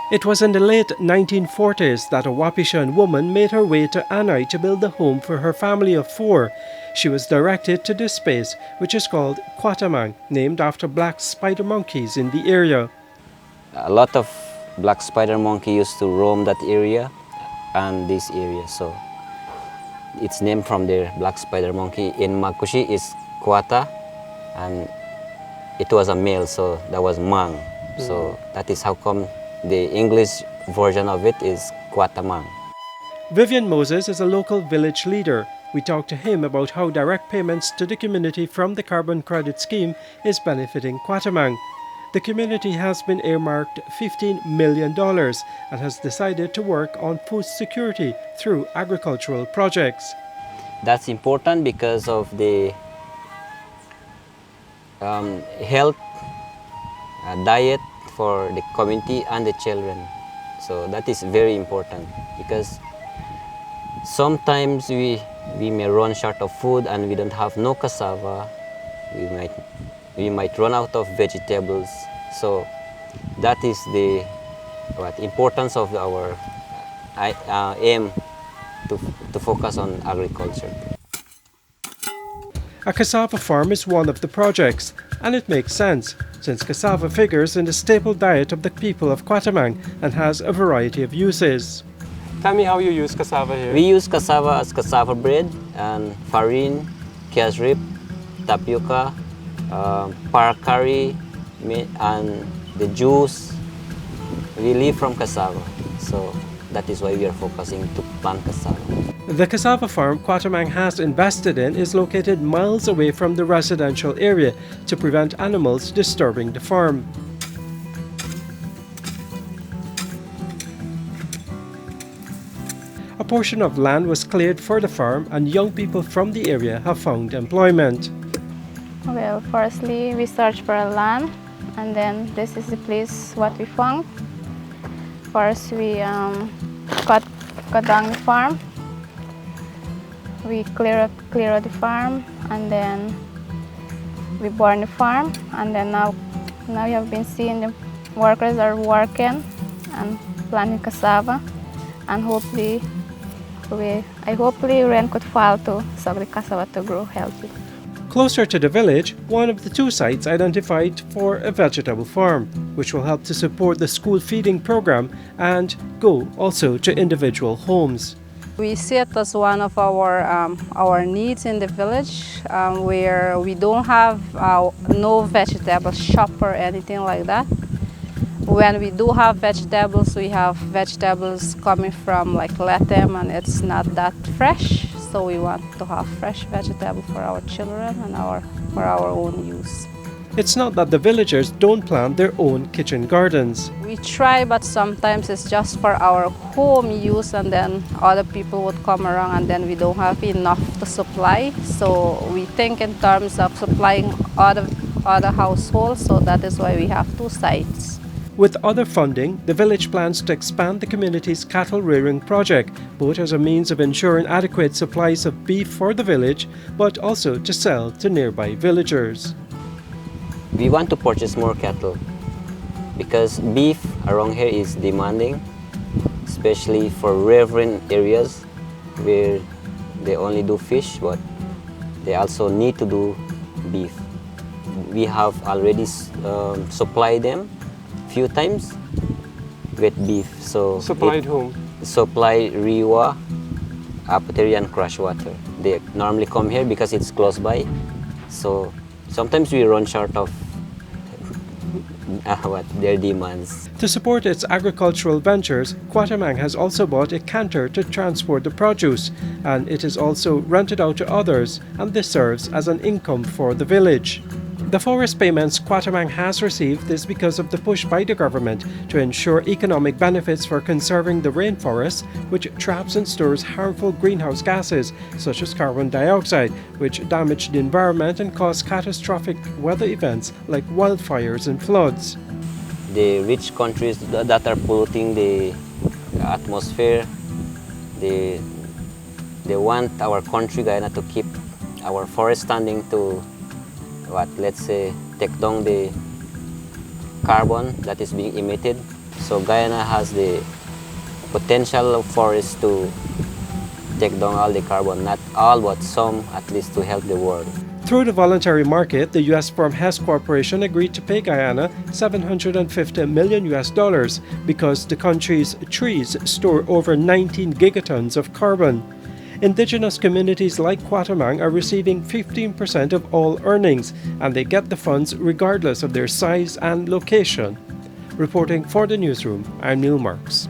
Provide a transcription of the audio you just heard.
It was in the late 1940s that a Wapishan woman made her way to Anai to build a home for her family of 4. She was directed to this space, which is called Kwatamang, named after black spider monkeys in the area. A lot of black spider monkey used to roam that area and this area, so it's named from there, black spider monkey. In Makushi is Kwata, and it was a male, so that was Mang. So that is how come the English version of it is Kwatamang. Vivian Moses is a local village leader. We talked to him about how direct payments to the community from the carbon credit scheme is benefiting Kwatamang. The community has been earmarked $15 million and has decided to work on food security through agricultural projects. That's important because of the health, diet for the community and the children. So that is very important because sometimes we may run short of food and we don't have no cassava. We might run out of vegetables. So that is the importance of our aim to focus on agriculture. A cassava farm is one of the projects, and it makes sense, since cassava figures in the staple diet of the people of Kwatamang and has a variety of uses. Tell me how you use cassava here. We use cassava as cassava bread and farine, kesrip, tapioca, par curry, and the juice. We live from cassava, so that is why we are focusing to plant cassava. The cassava farm Kwatamang has invested in is located miles away from the residential area to prevent animals disturbing the farm. A portion of land was cleared for the farm, and young people from the area have found employment. Well, firstly, we searched for a land, and then this is the place what we found. First, we cut down the farm. We clear up the farm, and then we burn the farm, and then now you have been seeing the workers are working and planting cassava, and hopefully rain could fall to so the cassava to grow healthy. Closer to the village, one of the 2 sites identified for a vegetable farm, which will help to support the school feeding program and go also to individual homes. We see it as one of our needs in the village, where we don't have no vegetable shop or anything like that. When we do have vegetables, we have vegetables coming from like Latam, and it's not that fresh. So we want to have fresh vegetable for our children and for our own use. It's not that the villagers don't plant their own kitchen gardens. We try, but sometimes it's just for our home use, and then other people would come around, and then we don't have enough to supply. So we think in terms of supplying other households, so that is why we have 2 sites. With other funding, the village plans to expand the community's cattle rearing project, both as a means of ensuring adequate supplies of beef for the village, but also to sell to nearby villagers. We want to purchase more cattle because beef around here is demanding, especially for riverine areas where they only do fish, but they also need to do beef. We have already supplied them few times with beef. So Supplied whom? Supply Riwa, Apothecary and Crashwater. They normally come here because it's close by. So sometimes we run short of their demands. To support its agricultural ventures, Kwatamang has also bought a canter to transport the produce, and it is also rented out to others, and this serves as an income for the village. The forest payments Kwatamang has received is because of the push by the government to ensure economic benefits for conserving the rainforest, which traps and stores harmful greenhouse gases such as carbon dioxide, which damage the environment and cause catastrophic weather events like wildfires and floods. The rich countries that are polluting the atmosphere, they want our country, Guyana, to keep our forest standing to let's say, take down the carbon that is being emitted So Guyana has the potential of forests to take down all the carbon, not all, but some at least to help the world. Through the voluntary market, the US firm Hess Corporation agreed to pay Guyana $750 million because the country's trees store over 19 gigatons of carbon. Indigenous communities like Kwatamang are receiving 15% of all earnings, and they get the funds regardless of their size and location. Reporting for the newsroom, I'm Neil Marks.